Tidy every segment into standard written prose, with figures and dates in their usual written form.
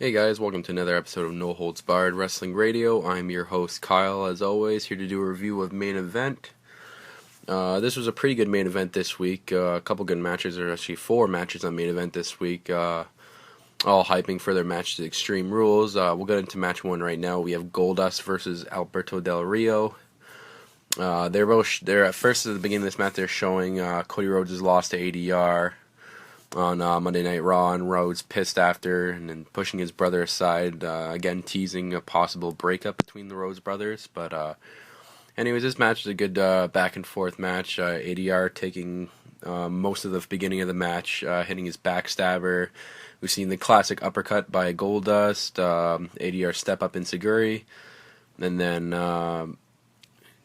Hey guys, welcome to another episode of No Holds Barred Wrestling Radio. I'm your host Kyle, as always, here to do a review of Main Event. This was a pretty good Main Event this week. A couple good matches, or actually 4 matches on Main Event this week. All hyping for their match to Extreme Rules. We'll get into match 1 right now. We have Goldust versus Alberto Del Rio. They're at first at the beginning of this match. They're showing Cody Rhodes' loss to ADR on Monday Night Raw, and Rhodes pissed after and then pushing his brother aside, again teasing a possible breakup between the Rhodes brothers. But anyways, this match is a good back and forth match. ADR taking most of the beginning of the match, hitting his backstabber. We've seen the classic uppercut by Goldust, ADR step up in Seguri, and then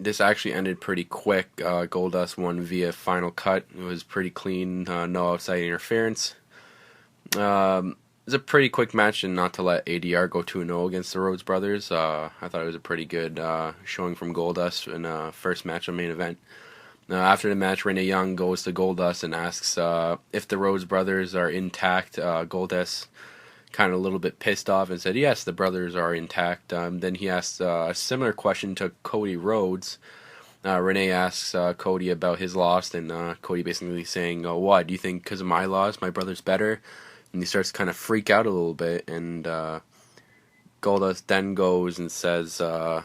this actually ended pretty quick. Goldust won via final cut. It was pretty clean, no outside interference. It was a pretty quick match, and not to let ADR go 2-0 against the Rhodes brothers. I thought it was a pretty good showing from Goldust in first match on Main Event. After the match, Renee Young goes to Goldust and asks if the Rhodes brothers are intact. Goldust kind of a little bit pissed off and said, yes, the brothers are intact. Then he asked a similar question to Cody Rhodes. Renee asks Cody about his loss, and Cody basically saying, what, do you think because of my loss, my brother's better? And he starts to kind of freak out a little bit, and Goldust then goes and says to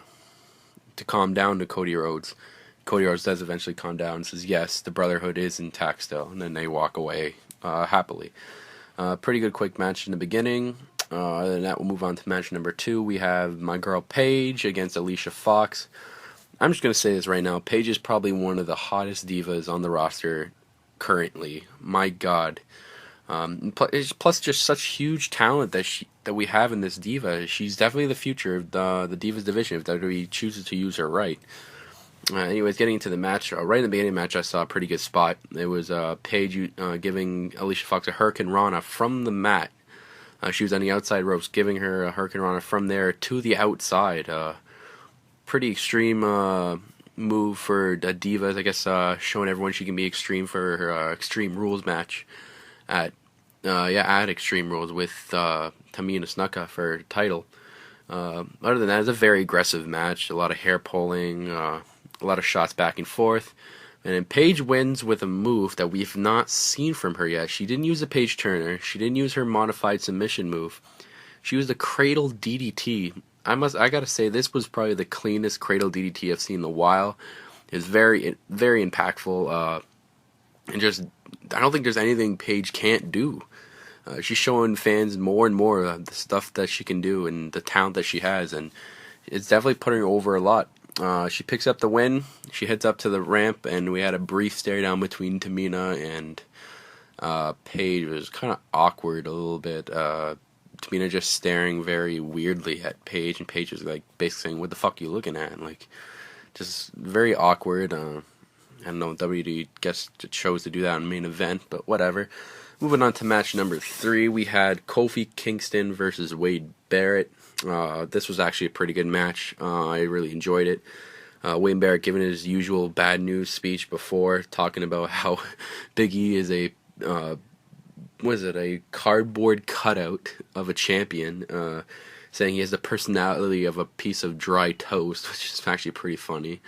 calm down to Cody Rhodes. Cody Rhodes does eventually calm down and says, yes, the brotherhood is intact still, and then they walk away happily. Pretty good quick match in the beginning. Other than that, we'll move on to match number 2. We have my girl Paige against Alicia Fox. I'm just going to say this right now. Paige is probably one of the hottest divas on the roster currently. My God. Plus just such huge talent that we have in this diva. She's definitely the future of the Divas division if WWE chooses to use her right. Anyways, getting into the match, right in the beginning of the match, I saw a pretty good spot. It was Paige giving Alicia Fox a Hurricane Rana from the mat. She was on the outside ropes, giving her a Hurricane Rana from there to the outside. Pretty extreme move for divas, I guess, showing everyone she can be extreme for her Extreme Rules match at Extreme Rules with Tamina Snuka for title. Other than that, it's a very aggressive match. A lot of hair pulling, a lot of shots back and forth. And then Paige wins with a move that we've not seen from her yet. She didn't use a Paige Turner. She didn't use her modified submission move. She used a Cradle DDT. I gotta say, this was probably the cleanest Cradle DDT I've seen in a while. It's very, very impactful. And just, I don't think there's anything Paige can't do. She's showing fans more and more of the stuff that she can do and the talent that she has, and it's definitely putting her over a lot. She picks up the win. She heads up to the ramp, and we had a brief stare down between Tamina and Paige. It was kind of awkward a little bit. Tamina just staring very weirdly at Paige, and Paige was like basically saying, "What the fuck are you looking at?" And, like, just very awkward. I don't know, WWE guess it chose to do that on Main Event, but whatever. Moving on to match number 3, we had Kofi Kingston versus Wade Barrett. This was actually a pretty good match. I really enjoyed it. Wade Barrett giving his usual bad news speech before, talking about how Big E is a cardboard cutout of a champion, saying he has the personality of a piece of dry toast, which is actually pretty funny.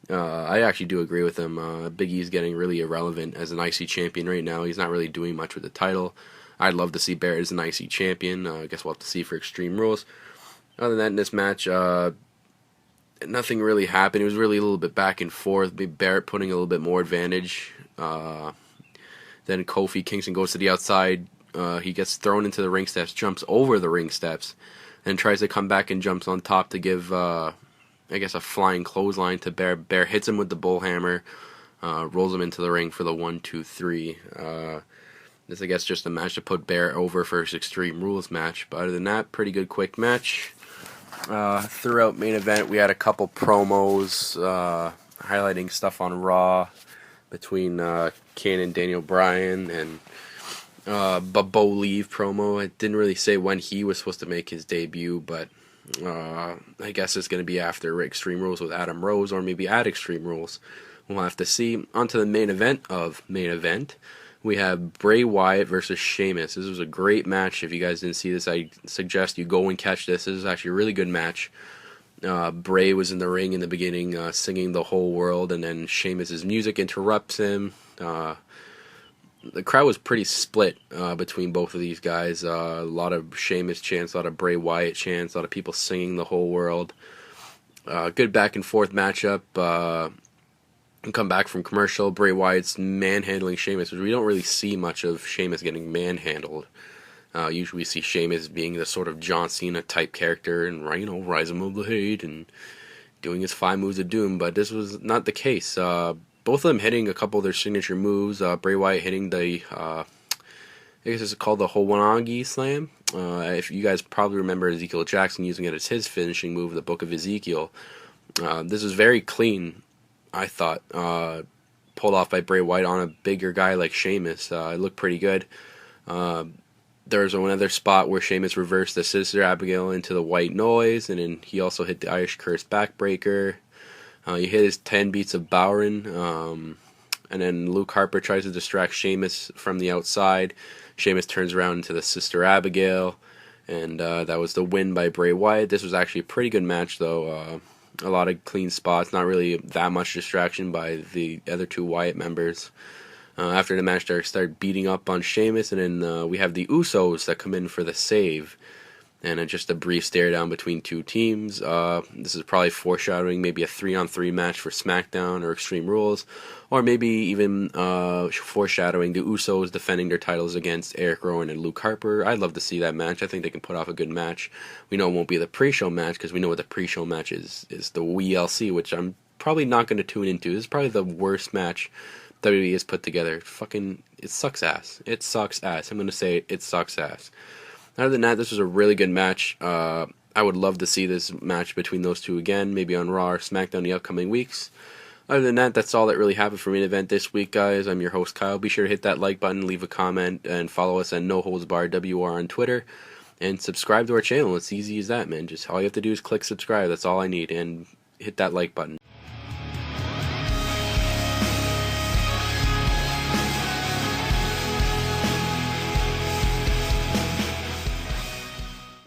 I actually do agree with him. Big E's getting really irrelevant as an IC champion right now. He's not really doing much with the title. I'd love to see Barrett as an IC champion. I guess we'll have to see for Extreme Rules. Other than that, in this match, nothing really happened. It was really a little bit back and forth. Barrett putting a little bit more advantage. Then Kofi Kingston goes to the outside. He gets thrown into the ring steps, jumps over the ring steps, and tries to come back and jumps on top to give, a flying clothesline to Bear. Bear hits him with the bullhammer, rolls him into the ring for the 1-2-3. This, I guess, just a match to put Bear over for his Extreme Rules match. But other than that, pretty good quick match. Throughout Main Event, we had a couple promos highlighting stuff on Raw between Kane and Daniel Bryan, and Bo Leave promo. It didn't really say when he was supposed to make his debut, but I guess it's going to be after Extreme Rules with Adam Rose, or maybe at Extreme Rules. We'll have to see. On to the main event of Main Event. we have Bray Wyatt versus Sheamus. This was a great match. If you guys didn't see this, I suggest you go and catch this. This is actually a really good match. Bray was in the ring in the beginning, singing "The Whole World," and then Sheamus's music interrupts him. The crowd was pretty split between both of these guys. A lot of Sheamus chants, a lot of Bray Wyatt chants, a lot of people singing "The Whole World." Good back and forth matchup. Come back from commercial. Bray Wyatt's manhandling Sheamus, which we don't really see much of Sheamus getting manhandled. Usually we see Sheamus being the sort of John Cena type character and, rise above the hate and doing his 5 moves of doom, but this was not the case. Both of them hitting a couple of their signature moves. Bray Wyatt hitting the, I guess it's called the Howanagi Slam. If you guys probably remember Ezekiel Jackson using it as his finishing move, the Book of Ezekiel. This was very clean, I thought. Pulled off by Bray Wyatt on a bigger guy like Sheamus. It looked pretty good. There was another spot where Sheamus reversed the Sister Abigail into the white noise, and then he also hit the Irish Curse backbreaker. He hit his 10 beats of Bowrin, and then Luke Harper tries to distract Sheamus from the outside. Sheamus turns around into the Sister Abigail, and that was the win by Bray Wyatt. This was actually a pretty good match, though. A lot of clean spots, not really that much distraction by the other 2 Wyatt members. After the match, they start beating up on Sheamus, and then we have the Usos that come in for the save. And just a brief stare down between 2 teams. This is probably foreshadowing maybe a 3-on-3 match for SmackDown or Extreme Rules, or maybe even foreshadowing the Usos defending their titles against Eric Rowan and Luke Harper. I'd love to see that match. I think they can put off a good match. We know it won't be the pre-show match because we know what the pre-show match is the WLC, which I'm probably not going to tune into. This is probably the worst match WWE has put together. It sucks ass. It sucks ass. I'm going to say it sucks ass. Other than that, this was a really good match. I would love to see this match between those 2 again, maybe on Raw or SmackDown the upcoming weeks. Other than that, that's all that really happened for main event this week, guys. I'm your host, Kyle. Be sure to hit that like button, leave a comment, and follow us at NoHoldsBarWR on Twitter. And subscribe to our channel. It's easy as that, man. Just all you have to do is click subscribe. That's all I need. And hit that like button.